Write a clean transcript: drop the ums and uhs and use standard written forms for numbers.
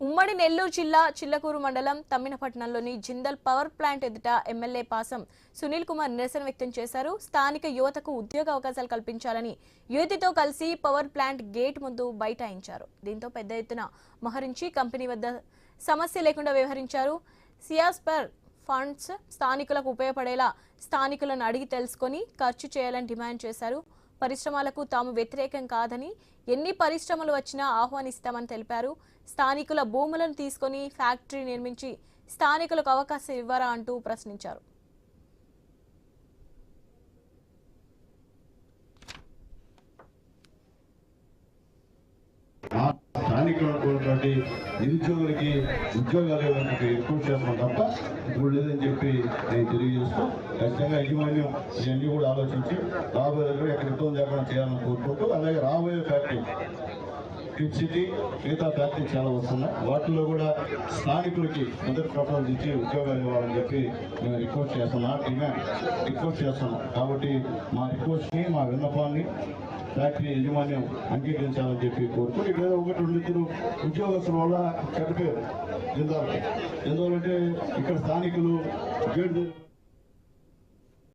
ఉమ్మడి నెల్లూరు జిల్లా చిల్లకూరు మండలం తమ్మినపట్నంలోని జిందల్ పవర్ ప్లాంట్ ఎదుట ఎమ్మెల్యే పాసం సునీల్ కుమార్ నిరసన వ్యక్తం చేశారు. స్థానిక యువతకు ఉద్యోగ అవకాశాలు కల్పించాలని యువతితో కలిసి పవర్ ప్లాంట్ గేట్ ముందు బైఠాయించారు. దీంతో పెద్ద ఎత్తున మోహరించి కంపెనీ వద్ద సమస్య లేకుండా వ్యవహరించారు. సియాస్పర్ ఫండ్స్ స్థానికులకు ఉపయోగపడేలా స్థానికులను అడిగి తెలుసుకొని ఖర్చు చేయాలని డిమాండ్ చేశారు. పరిశ్రమలకు తాము వ్యతిరేకం కాదని, ఎన్ని పరిశ్రమలు వచ్చినా ఆహ్వానిస్తామని తెలిపారు. స్థానికుల భూములను తీసుకొని ఫ్యాక్టరీ నిర్మించి స్థానికులకు అవకాశం ఇవ్వరా అంటూ ప్రశ్నించారు. స్థానికులైనటువంటి నిరుద్యోగులకి ఉద్యోగాలు ఎక్కువ చేస్తాం తప్ప ఇప్పుడు లేదని చెప్పి నేను తెలియజేస్తూ ఖచ్చితంగా యాజమాన్యం ఇవన్నీ కూడా ఆలోచించి రాబోయే రోజుల్లో ఎక్కడ ఇబ్బంది లేకుండా చేయాలని కోరుకుంటూ, అలాగే రాబోయే ఫ్యాక్టరీ కిడ్ సిటీ మిగతా ఫ్యాక్టరీ చాలా వస్తున్నాయి. వాటిల్లో కూడా స్థానికులకి మొదటి ప్రిఫరెన్స్ ఇచ్చి ఉద్యోగాలు ఇవ్వాలని చెప్పి మేము రిక్వెస్ట్ చేస్తున్నాం. కాబట్టి మా రిక్వెస్ట్ని, మా విన్నపాన్ని ఫ్యాక్టరీ యాజమాన్యం అంగీకరించాలని చెప్పి కోరుతూ, ఇక్కడ ఒకటి రెండిద్దరు ఉద్యోగస్తుల వల్ల చెడ్డ పేరు ఎందుకంటే ఇక్కడ స్థానికులు